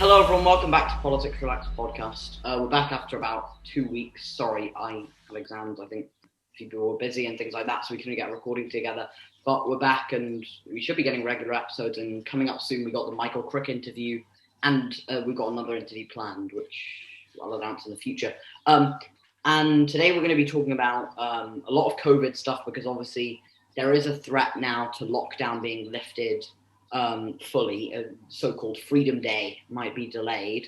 Hello everyone, welcome back to Politics Relax podcast. We're back after about 2 weeks. Sorry, I had exams. I think people were busy and things like that, so we couldn't get a recording together. But we're back and we should be getting regular episodes. And coming up soon, we got the Michael Crick interview, and we've got another interview planned, which I'll announce in the future. And today we're going to be talking about a lot of COVID stuff because obviously there is a threat now to lockdown being lifted fully. A so-called Freedom Day might be delayed.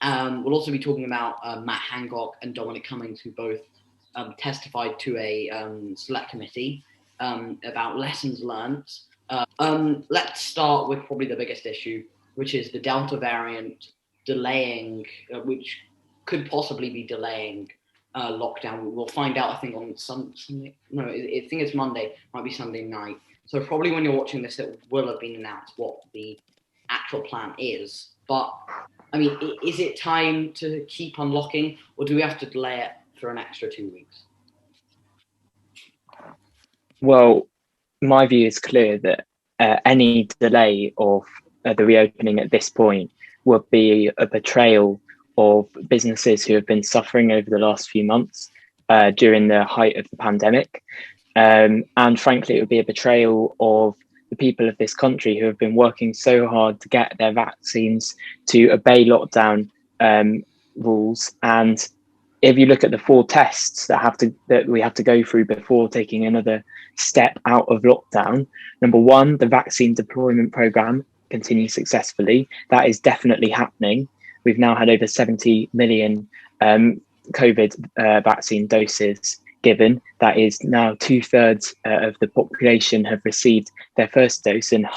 We'll also be talking about Matt Hancock and Dominic Cummings, who both testified to a select committee about lessons learned. Let's start with probably the biggest issue, which is the Delta variant delaying, which could possibly be delaying lockdown. We'll find out, I think, on Sunday. No, I think it's Monday. Might be Sunday night. So probably when you're watching this, it will have been announced what the actual plan is. But, I mean, is it time to keep unlocking, or do we have to delay it for an extra 2 weeks? Well, my view is clear that any delay of the reopening at this point would be a betrayal of businesses who have been suffering over the last few months during the height of the pandemic. And frankly, it would be a betrayal of the people of this country who have been working so hard to get their vaccines, to obey lockdown rules. And if you look at the 4 tests that we have to go through before taking another step out of lockdown, number one, the vaccine deployment program continues successfully. That is definitely happening. We've now had over 70 million COVID vaccine doses given. That is now 2/3 of the population have received their first dose, and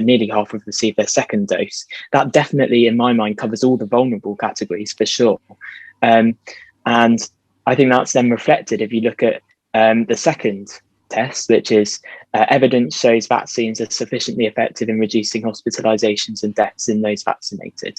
nearly half have received their second dose. That definitely, in my mind, covers all the vulnerable categories for sure. And I think that's then reflected if you look at the second test, which is evidence shows vaccines are sufficiently effective in reducing hospitalizations and deaths in those vaccinated.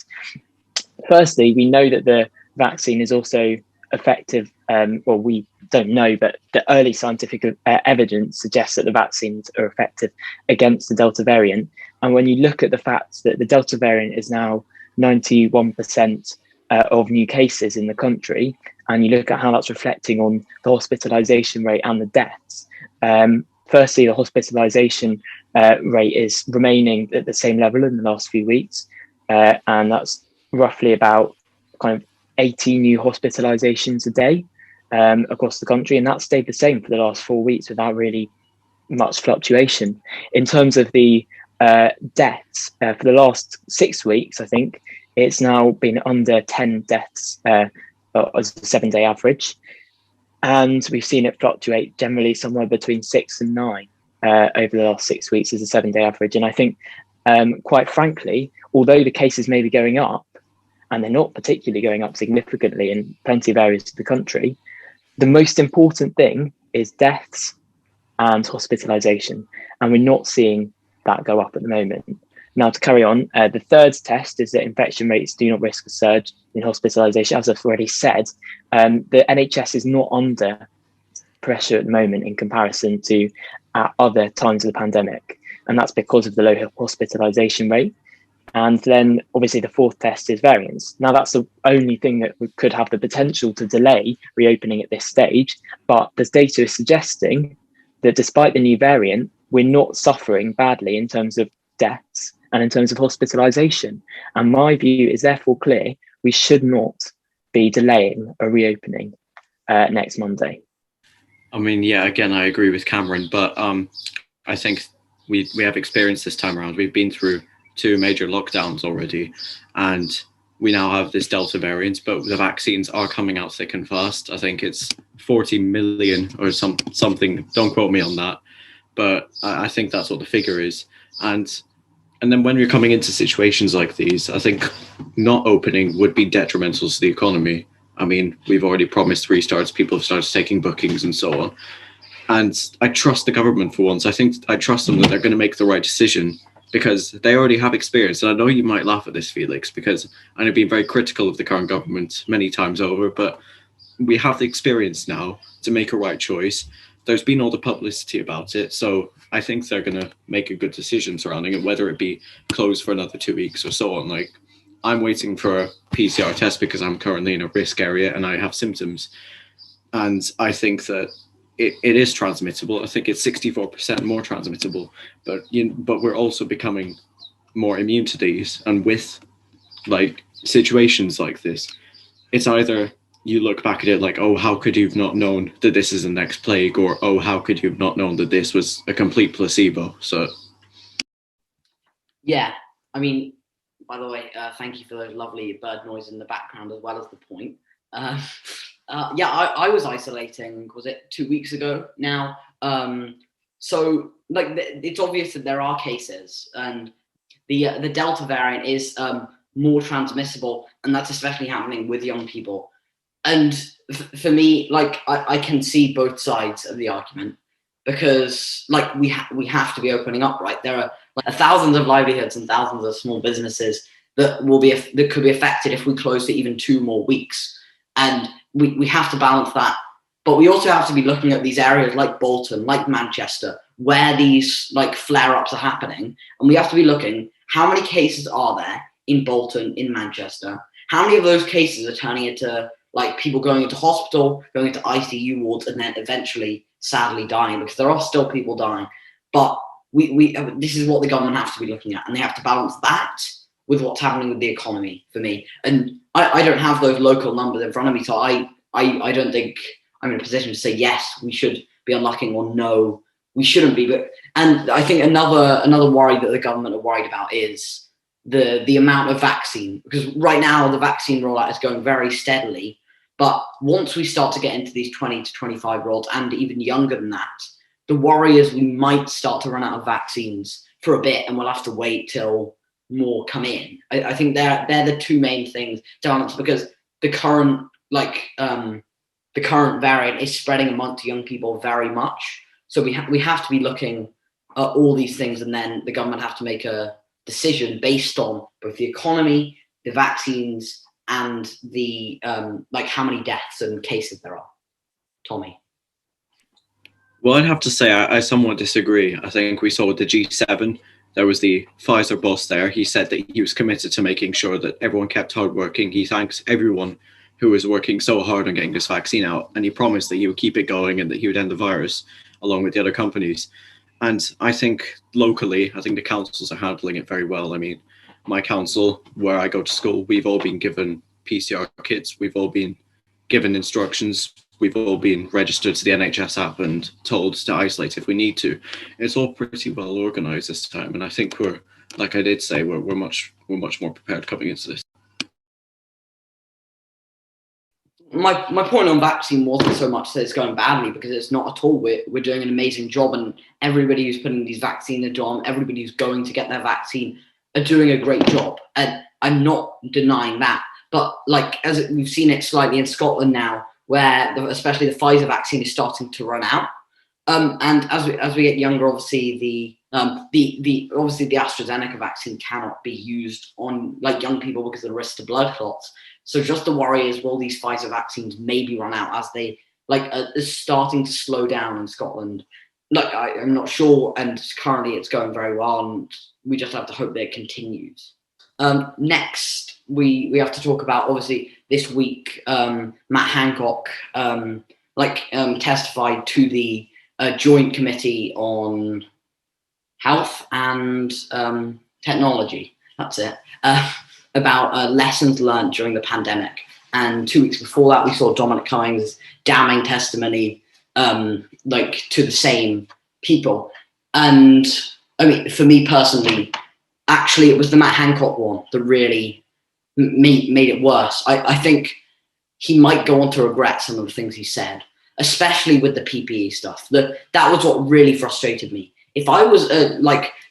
Firstly, we know that the vaccine is also effective. Well, we don't know, but the early scientific evidence suggests that the vaccines are effective against the Delta variant. And when you look at the fact that the Delta variant is now 91% of new cases in the country, and you look at how that's reflecting on the hospitalization rate and the deaths, firstly, the hospitalization rate is remaining at the same level in the last few weeks, and that's roughly about kind of 80 new hospitalizations a day across the country, and that stayed the same for the last 4 weeks without really much fluctuation. In terms of the deaths for the last 6 weeks, I think it's now been under 10 deaths as a 7-day average, and we've seen it fluctuate generally somewhere between 6 and 9 over the last 6 weeks as a 7-day average. And I think, quite frankly, although the cases may be going up, and they're not particularly going up significantly in plenty of areas of the country, the most important thing is deaths and hospitalization. And we're not seeing that go up at the moment. Now, to carry on, the third test is that infection rates do not risk a surge in hospitalization. As I've already said, the NHS is not under pressure at the moment in comparison to at other times of the pandemic. And that's because of the low hospitalization rate. And then obviously the fourth test is variants. Now that's the only thing that could have the potential to delay reopening at this stage. But there's data suggesting that despite the new variant, we're not suffering badly in terms of deaths and in terms of hospitalization. And my view is therefore clear: we should not be delaying a reopening next Monday. I mean, yeah, again, I agree with Cameron, but I think we have experience this time around. We've been through 2 major lockdowns already, and we now have this Delta variant, but the vaccines are coming out thick and fast. I think it's 40 million or something. Don't quote me on that, but I think that's what the figure is. And then when we're coming into situations like these, I think not opening would be detrimental to the economy. I mean, we've already promised restarts. People have started taking bookings and so on. And I trust the government for once. I trust them that they're going to make the right decision, because they already have experience. And I know you might laugh at this, Felix, because I've been very critical of the current government many times over, but we have the experience now to make a right choice. There's been all the publicity about it, so I think they're going to make a good decision surrounding it, whether it be closed for another 2 weeks or so on. Like, I'm waiting for a PCR test because I'm currently in a risk area and I have symptoms. And I think that it is transmittable. I think it's 64% more transmittable, but we're also becoming more immune to these. And with like situations like this, it's either you look back at it like, oh, how could you have not known that this is the next plague, or oh, how could you have not known that this was a complete placebo? So yeah, I mean, by the way, thank you for those lovely bird noise in the background as well as the point. Yeah, I was isolating, was it 2 weeks ago now? So like it's obvious that there are cases, and the Delta variant is more transmissible, and that's especially happening with young people. And for me, like I can see both sides of the argument, because like we have to be opening up, right? There are like thousands of livelihoods and thousands of small businesses that could be affected if we close for even 2 more weeks, and we have to balance that. But we also have to be looking at these areas like Bolton, like Manchester, where these like flare-ups are happening, and we have to be looking, how many cases are there in Bolton, in Manchester? How many of those cases are turning into like people going into hospital, going into ICU wards, and then eventually, sadly, dying? Because there are still people dying. But this is what the government have to be looking at, and they have to balance that with what's happening with the economy, for me. And I don't have those local numbers in front of me, so I don't think I'm in a position to say yes, we should be unlocking, or no, we shouldn't be. And I think another worry that the government are worried about is the amount of vaccine, because right now the vaccine rollout is going very steadily. But once we start to get into these 20 to 25-year-olds and even younger than that, the worry is we might start to run out of vaccines for a bit, and we'll have to wait till more come in. I think they're the two main things to balance, because the current variant is spreading amongst young people very much. So we have to be looking at all these things, and then the government have to make a decision based on both the economy, the vaccines, and the like how many deaths and cases there are. Tommy. well, I'd have to say I somewhat disagree. I think we saw with the G7, there was the Pfizer boss there. He said that he was committed to making sure that everyone kept hard working. He thanks everyone who was working so hard on getting this vaccine out, and he promised that he would keep it going and that he would end the virus along with the other companies. And I think locally, I think the councils are handling it very well. I mean, my council, where I go to school, we've all been given PCR kits. We've all been given instructions. We've all been registered to the NHS app and told to isolate if we need to. It's all pretty well organised this time, and I think we're, like I did say, we're much more prepared coming into this. My point on vaccine wasn't so much that it's going badly, because it's not at all. We're doing an amazing job, and everybody who's putting these vaccines on, everybody who's going to get their vaccine, are doing a great job, and I'm not denying that. But like as we've seen it slightly in Scotland now, where especially the Pfizer vaccine is starting to run out, and as we get younger, obviously the AstraZeneca vaccine cannot be used on like young people because of the risk to blood clots. So just the worry is, will these Pfizer vaccines maybe run out as they is starting to slow down in Scotland? Like I'm not sure, and currently it's going very well, and we just have to hope that it continues. Next, we have to talk about, obviously this week, Matt Hancock testified to the Joint Committee on Health and Technology. That's it. About lessons learned during the pandemic. And 2 weeks before that, we saw Dominic Cummings' damning testimony, to the same people. And I mean, for me personally, actually, it was the Matt Hancock one that really made it worse. I think he might go on to regret some of the things he said, especially with the PPE stuff. That was what really frustrated me. If I was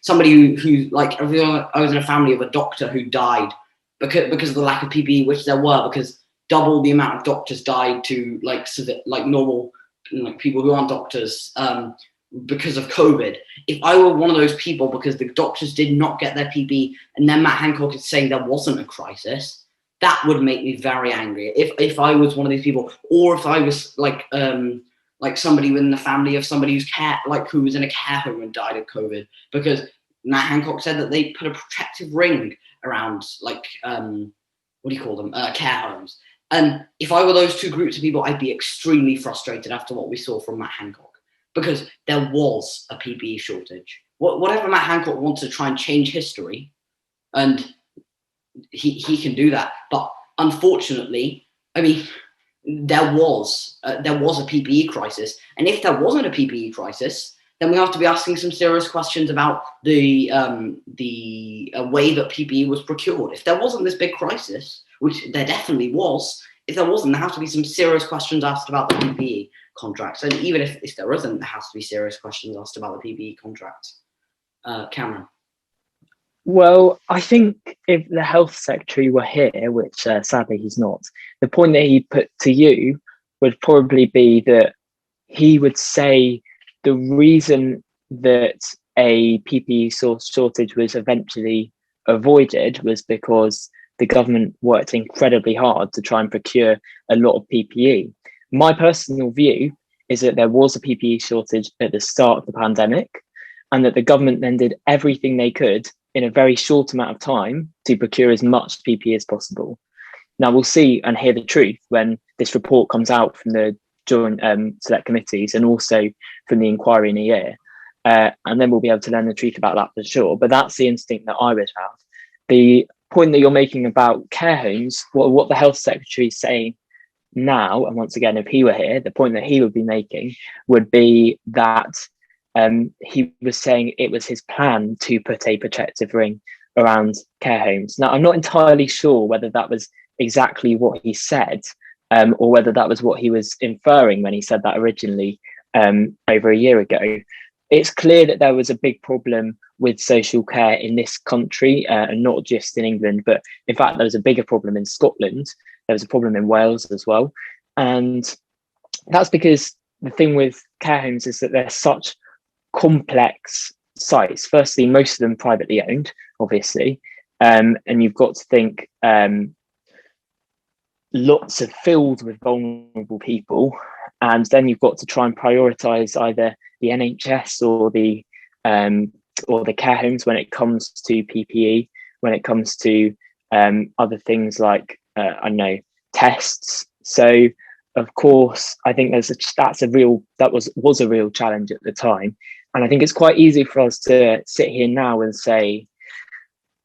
somebody who I was in a family of a doctor who died because of the lack of PPE, which there were, because double the amount of doctors died to normal people who aren't doctors because of COVID. If I were one of those people, because the doctors did not get their PPE, and then Matt Hancock is saying there wasn't a crisis, that would make me very angry. If I was one of these people, or if I was like somebody within the family of somebody who was in a care home and died of COVID, because Matt Hancock said that they put a protective ring around, like, what do you call them? Care homes. And if I were those two groups of people, I'd be extremely frustrated after what we saw from Matt Hancock, because there was a PPE shortage. Whatever Matt Hancock wants to try and change history, and he can do that. But unfortunately, I mean, there was a PPE crisis, and if there wasn't a PPE crisis, then we have to be asking some serious questions about the way that PPE was procured. If there wasn't this big crisis, which there definitely was, if there wasn't, there has to be some serious questions asked about the PPE contracts. And even if there isn't, there has to be serious questions asked about the PPE contracts. Cameron. Well, I think if the health secretary were here, which sadly he's not, the point that he put to you would probably be that he would say the reason that a PPE shortage was eventually avoided was because the government worked incredibly hard to try and procure a lot of PPE. My personal view is that there was a PPE shortage at the start of the pandemic, and that the government then did everything they could in a very short amount of time to procure as much PPE as possible. Now, we'll see and hear the truth when this report comes out from the joint select committees and also from the inquiry in a year. And then we'll be able to learn the truth about that for sure. But that's the instinct that I would have. The point that you're making about care homes, what the health secretary is saying now, and once again, if he were here, the point that he would be making would be that he was saying it was his plan to put a protective ring around care homes. Now, I'm not entirely sure whether that was exactly what he said, or whether that was what he was inferring when he said that originally over a year ago. It's clear that there was a big problem with social care in this country, and not just in England, but in fact, there was a bigger problem in Scotland. There was a problem in Wales as well. And that's because the thing with care homes is that they're such complex sites. Firstly, most of them privately owned, obviously, and you've got to think lots of filled with vulnerable people, and then you've got to try and prioritize either the NHS or the care homes when it comes to PPE, when it comes to other things like I don't know, tests. So of course, I think that was a real challenge at the time. And I think it's quite easy for us to sit here now and say,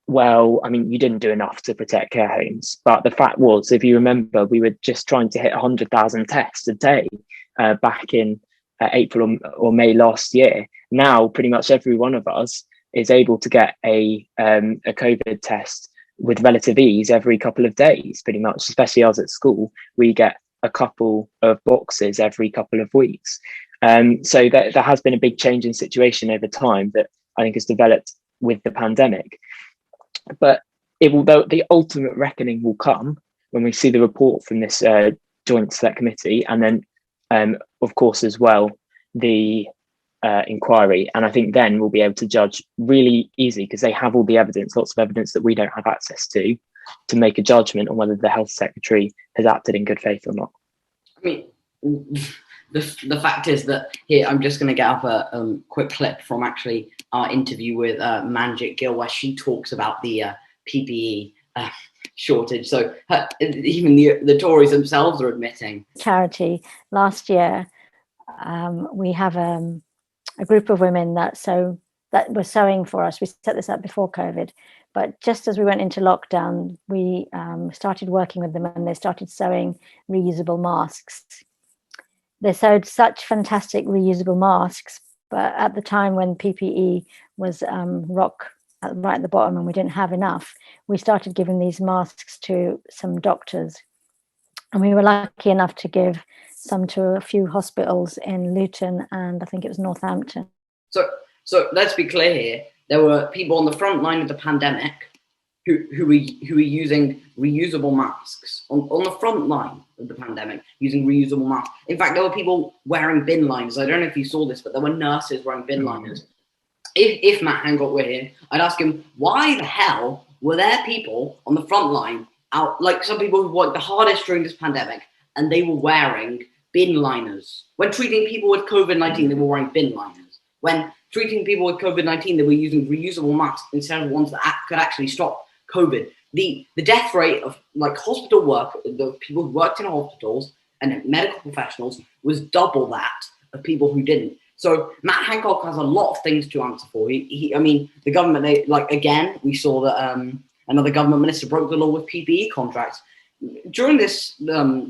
well, I mean, you didn't do enough to protect care homes. But the fact was, if you remember, we were just trying to hit 100,000 tests a day back in April or May last year. Now, pretty much every one of us is able to get a COVID test with relative ease every couple of days, pretty much, especially us at school. We get a couple of boxes every couple of weeks. So there has been a big change in situation over time that I think has developed with the pandemic. But the ultimate reckoning will come when we see the report from this joint select committee, and then, of course, as well, the inquiry. And I think then we'll be able to judge really easy, because they have all the evidence, lots of evidence that we don't have access to make a judgment on whether the health secretary has acted in good faith or not. I mean, the fact is that here, I'm just going to get up a quick clip from actually our interview with Manjit Gill, where she talks about the PPE shortage. So even the Tories themselves are admitting. Charity last year, we have a group of women that were sewing for us. We set this up before COVID, but just as we went into lockdown, we started working with them, and they started sewing reusable masks. They sewed such fantastic reusable masks, but at the time when PPE was right at the bottom and we didn't have enough, we started giving these masks to some doctors. And we were lucky enough to give some to a few hospitals in Luton and I think it was Northampton. So let's be clear here. There were people on the front line of the pandemic who were using reusable masks on the front line of the pandemic, using reusable masks. In fact, there were people wearing bin liners. I don't know if you saw this, but there were nurses wearing bin liners. If Matt Hancock were here, I'd ask him, why the hell were there people on the front line out, like some people who worked the hardest during this pandemic, and they were wearing bin liners? When treating people with COVID-19, they were wearing bin liners. when treating people with COVID-19, they were using reusable masks instead of ones that could actually stop COVID. The death rate of like hospital work, the people who worked in hospitals and medical professionals was double that of people who didn't. So Matt Hancock has a lot of things to answer for. I mean, the government, again, we saw that another government minister broke the law with PPE contracts. During this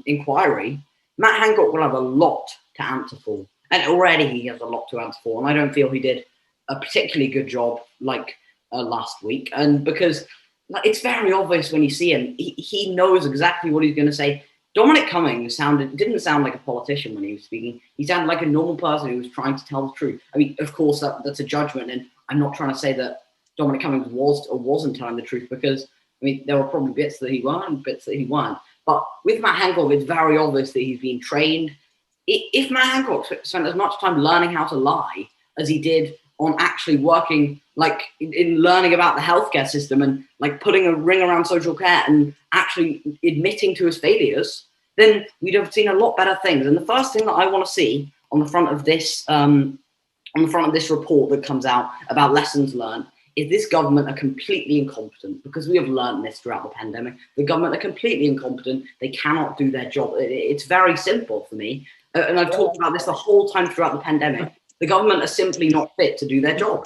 inquiry, Matt Hancock will have a lot to answer for. And already he has a lot to answer for. And I don't feel he did a particularly good job last week. And because it's very obvious when you see him, he knows exactly what he's going to say. Dominic Cummings didn't sound like a politician when he was speaking. He sounded like a normal person who was trying to tell the truth. I mean, of course, that's a judgment. And I'm not trying to say that Dominic Cummings was or wasn't telling the truth, because, I mean, there were probably bits that he weren't and bits that he weren't. But with Matt Hancock, it's very obvious that he's been trained. If Matt Hancock spent as much time learning how to lie as he did on actually working, like in learning about the healthcare system and like putting a ring around social care and actually admitting to his failures, then we'd have seen a lot better things. And the first thing that I want to see on the front of this report that comes out about lessons learned is this government are completely incompetent, because we have learned this throughout the pandemic. The government are completely incompetent. They cannot do their job. It's very simple for me. And I've talked about this the whole time throughout the pandemic. The government are simply not fit to do their job.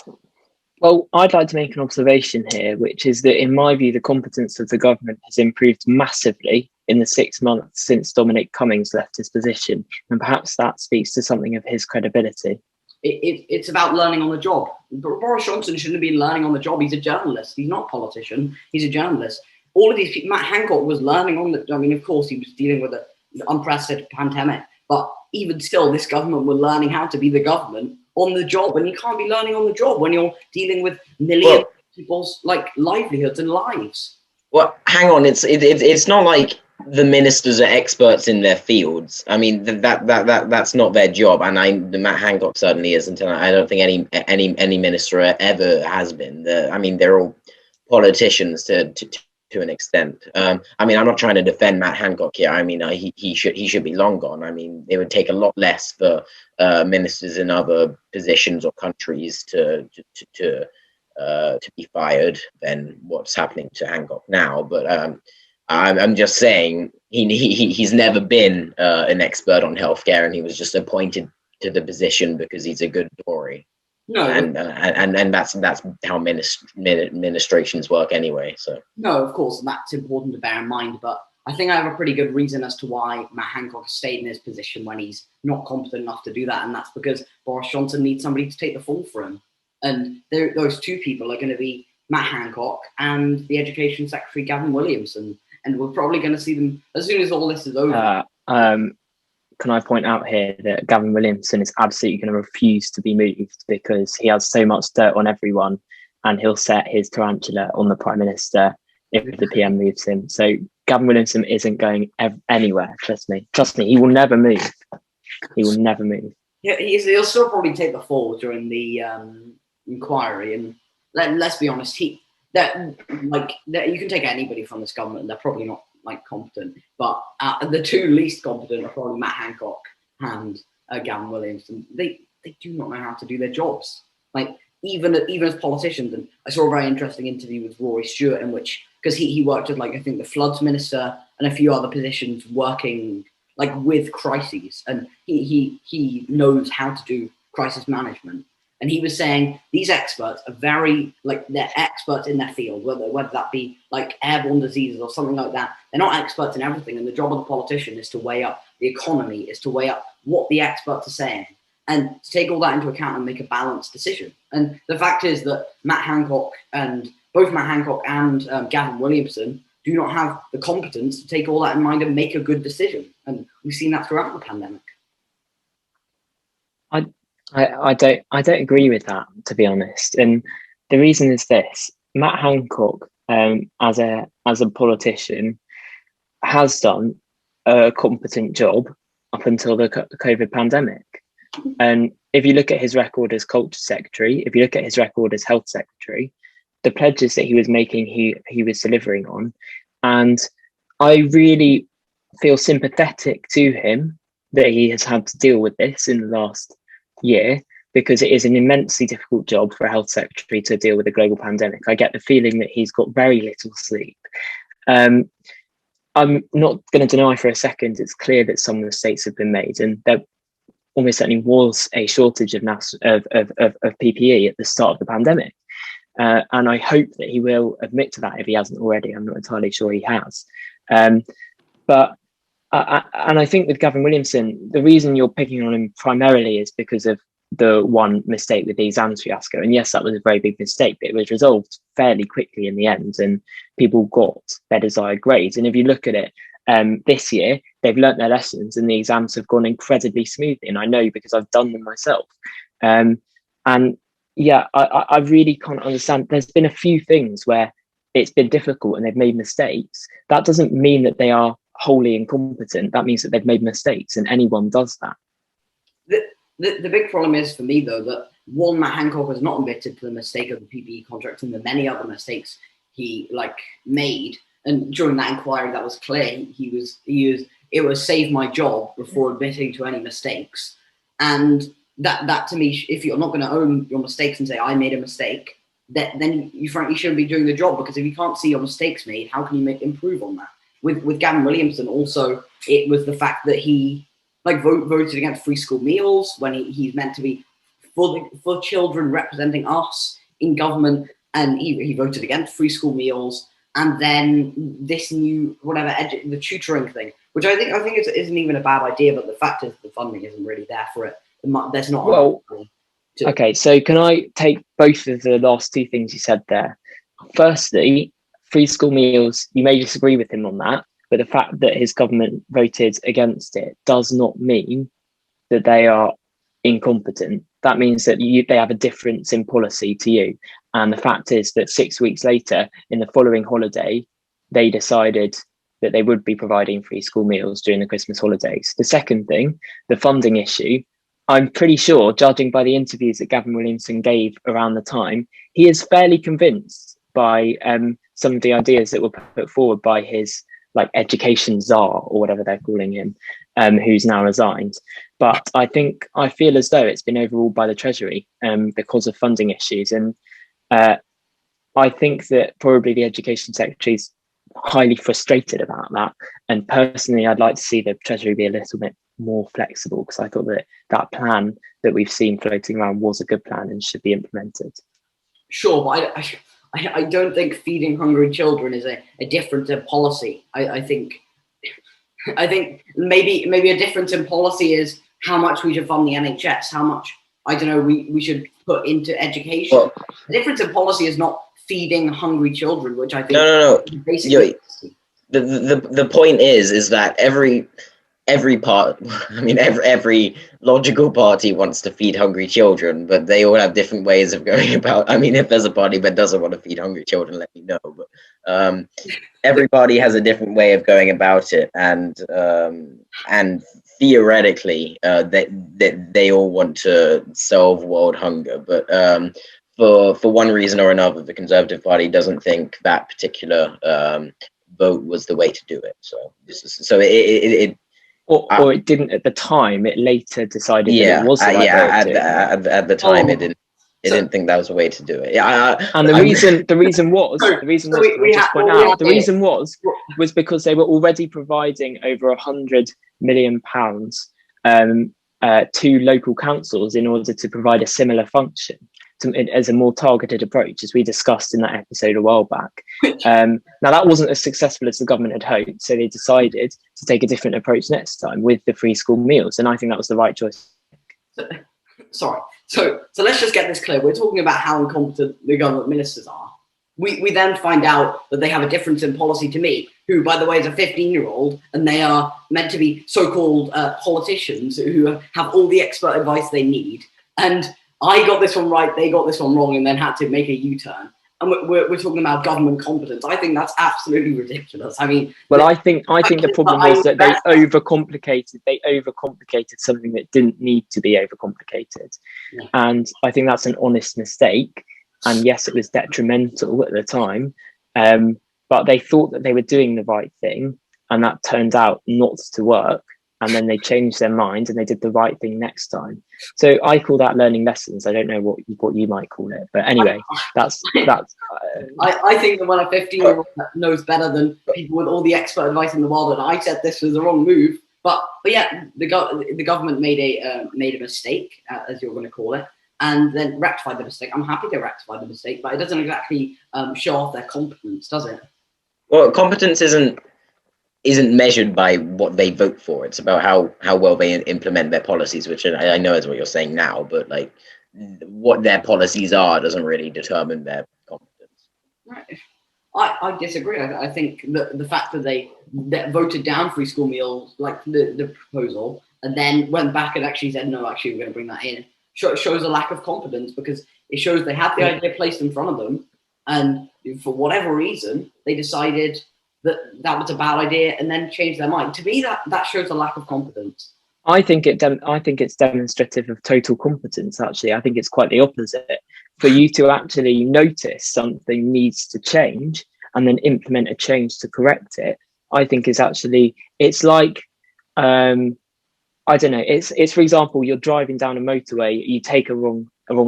Well, I'd like to make an observation here, which is that in my view, the competence of the government has improved massively in the 6 months since Dominic Cummings left his position. And perhaps that speaks to something of his credibility. It's about learning on the job. Boris Johnson shouldn't have been learning on the job. He's a journalist. He's not a politician. He's a journalist. All of these people, Matt Hancock was learning on the, I mean, of course, he was dealing with an unprecedented pandemic. But even still, this government were learning how to be the government on the job. And you can't be learning on the job when you're dealing with millions of people's livelihoods and lives. Well, hang on. It's not like the ministers are experts in their fields. I mean, that's not their job. And Matt Hancock certainly isn't. And I don't think any minister ever has been. I mean, they're all politicians to an extent. I mean, I'm not trying to defend Matt Hancock here. I mean, he should be long gone. I mean, it would take a lot less for ministers in other positions or countries to be fired than what's happening to Hancock now. But I'm just saying he's never been an expert on healthcare, and he was just appointed to the position because he's a good Tory. No, and that's how administrations work anyway. So no, of course, that's important to bear in mind. But I think I have a pretty good reason as to why Matt Hancock stayed in his position when he's not competent enough to do that, and that's because Boris Johnson needs somebody to take the fall for him. And those two people are going to be Matt Hancock and the Education Secretary Gavin Williamson, and we're probably going to see them as soon as all this is over. Can I point out here that Gavin Williamson is absolutely going to refuse to be moved because he has so much dirt on everyone, and he'll set his tarantula on the Prime Minister if the PM moves him. So Gavin Williamson isn't going anywhere. Trust me, he will never move. He will never move. Yeah, he'll still probably take the fall during the inquiry. And let's be honest, you can take anybody from this government. They're probably not competent, but the two least competent are probably Matt Hancock and Gavin Williamson. They do not know how to do their jobs. Even as politicians. And I saw a very interesting interview with Rory Stewart in which, because he worked with I think the floods minister and a few other positions working with crises, and he knows how to do crisis management. And he was saying these experts are very, they're experts in their field, whether that be airborne diseases or something like that. They're not experts in everything. And the job of the politician is to weigh up the economy, is to weigh up what the experts are saying, and to take all that into account and make a balanced decision. And the fact is that both Matt Hancock and Gavin Williamson do not have the competence to take all that in mind and make a good decision. And we've seen that throughout the pandemic. I don't agree with that, to be honest. And the reason is this: Matt Hancock, as a politician, has done a competent job up until the COVID pandemic. And if you look at his record as culture secretary, if you look at his record as health secretary, the pledges that he was making, he was delivering on. And I really feel sympathetic to him that he has had to deal with this in the last year, because it is an immensely difficult job for a health secretary to deal with a global pandemic. I get the feeling that he's got very little sleep. I'm not going to deny for a second, it's clear that some mistakes have been made, and there almost certainly was a shortage of PPE at the start of the pandemic. And I hope that he will admit to that if he hasn't already. I'm not entirely sure he has. But I think with Gavin Williamson, the reason you're picking on him primarily is because of the one mistake with the exams fiasco. And yes, that was a very big mistake, but it was resolved fairly quickly in the end, and people got their desired grades. And if you look at it, this year, they've learnt their lessons and the exams have gone incredibly smoothly. And I know because I've done them myself. And yeah, I really can't understand. There's been a few things where it's been difficult and they've made mistakes. That doesn't mean that they are wholly incompetent. That means that they've made mistakes, and anyone does that. The big problem is for me, though, that one, Matt Hancock has not admitted to the mistake of the PPE contract and the many other mistakes he made. And during that inquiry, that was clear. It was save my job before admitting to any mistakes. And that to me, if you're not going to own your mistakes and say I made a mistake, then you frankly shouldn't be doing the job, because if you can't see your mistakes made, how can you improve on that? With Gavin Williamson, also, it was the fact that he voted against free school meals when he's meant to be for children representing us in government, and he voted against free school meals. And then this new the tutoring thing, which I think isn't even a bad idea, but the fact is the funding isn't really there for it. There's not. Well, okay, so can I take both of the last two things you said there? Firstly, free school meals, you may disagree with him on that, but the fact that his government voted against it does not mean that they are incompetent. That means that they have a difference in policy to you. And the fact is that 6 weeks later, in the following holiday, they decided that they would be providing free school meals during the Christmas holidays. The second thing, the funding issue, I'm pretty sure, judging by the interviews that Gavin Williamson gave around the time, he is fairly convinced by some of the ideas that were put forward by his education czar, or whatever they're calling him, who's now resigned. But I feel as though it's been overruled by the Treasury because of funding issues. And I think that probably the Education Secretary is highly frustrated about that. And personally, I'd like to see the Treasury be a little bit more flexible, because I thought that plan that we've seen floating around was a good plan and should be implemented. Sure, but I don't think feeding hungry children is a difference in policy. I think maybe a difference in policy is how much we should fund the NHS, how much, I don't know, we should put into education. Well, the difference in policy is not feeding hungry children, which I think basically the point is that every logical party wants to feed hungry children, but they all have different ways of going about. I mean, if there's a party that doesn't want to feed hungry children, let me know. But every party has a different way of going about it, and theoretically, they all want to solve world hunger. But for one reason or another, the Conservative Party doesn't think that particular vote was the way to do it. Or it didn't at the time. It later decided that it was the right way to do it. At the time, it didn't think that was the way to do it. And the reason was because they were already providing over £100 million to local councils in order to provide a similar function, as a more targeted approach, as we discussed in that episode a while back. Now, that wasn't as successful as the government had hoped, so they decided to take a different approach next time with the free school meals, and I think that was the right choice. Sorry. So let's just get this clear. We're talking about how incompetent the government ministers are. We then find out that they have a difference in policy to me, who, by the way, is a 15-year-old, and they are meant to be so-called politicians who have all the expert advice they need. And I got this one right, they got this one wrong, and then had to make a U-turn. And we're talking about government competence. I think that's absolutely ridiculous. I mean, well, I think the problem was that they overcomplicated something that didn't need to be overcomplicated. Yeah. And I think that's an honest mistake. And yes, it was detrimental at the time, but they thought that they were doing the right thing, and that turned out not to work. and then they changed their mind and they did the right thing next time. So I call that learning lessons. I don't know what you might call it, but anyway, that's. I think that when a 15-year-old knows better than people with all the expert advice in the world, and I said this was the wrong move, but yeah, the government made a mistake, as you're going to call it, and then rectified the mistake. I'm happy to rectify the mistake, but it doesn't exactly show off their competence, does it? Well, competence isn't measured by what they vote for. It's about how well they implement their policies, which I know is what you're saying now, but like what their policies are doesn't really determine their competence. Right. I disagree. I think the fact that they voted down free school meals, like the proposal, and then went back and actually said, no, actually, we're going to bring that in, shows a lack of competence, because it shows they had the idea placed in front of them, and for whatever reason, they decided that was a bad idea and then changed their mind. To me, that shows a lack of competence. I think it's demonstrative of total competence. Actually, I think it's quite the opposite. For you to actually notice something needs to change and then implement a change to correct it, I think is actually, it's like, I don't know. It's for example, you're driving down a motorway, you take a wrong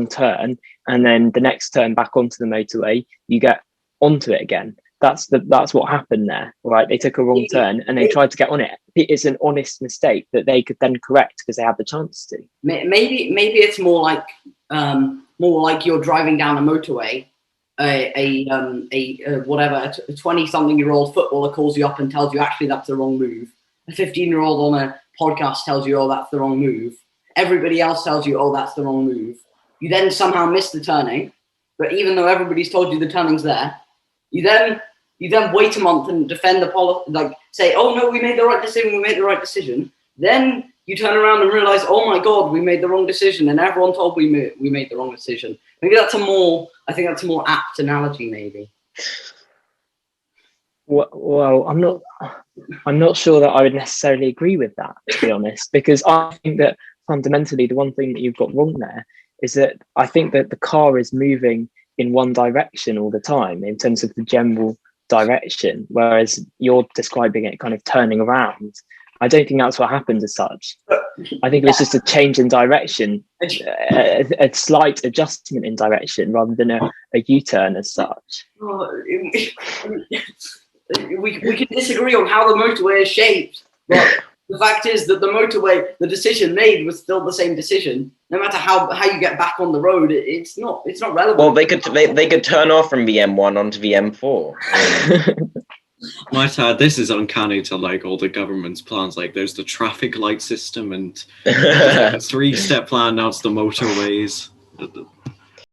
turn, and then the next turn back onto the motorway, you get onto it again. That's what happened there, right? They took a wrong turn and they tried to get on it. It's an honest mistake that they could then correct because they had the chance to. Maybe it's more like you're driving down a motorway. A 20-something-year-old footballer calls you up and tells you actually that's the wrong move. A 15-year-old on a podcast tells you, oh, that's the wrong move. Everybody else tells you, oh, that's the wrong move. You then somehow miss the turning, but even though everybody's told you the turning's there, you then wait a month and defend the policy, like say, oh no, we made the right decision. Then you turn around and realize, oh my God, we made the wrong decision, and everyone told we made the wrong decision. I think that's a more apt analogy, maybe. Well, I'm not sure that I would necessarily agree with that, to be honest, because I think that fundamentally the one thing that you've got wrong there is that I think that the car is moving in one direction all the time in terms of the general direction, whereas you're describing it kind of turning around. I don't think that's what happened as such. I think it was just a change in direction, a slight adjustment in direction rather than a U-turn as such. We can disagree on how the motorway is shaped, but the fact is that the decision made was still the same decision. No matter how you get back on the road, it's not relevant. Well, they could turn off from the M1 onto the M4. Might add, this is uncanny to like all the government's plans. Like, there's the traffic light system and a 3-step plan. Now it's the motorways.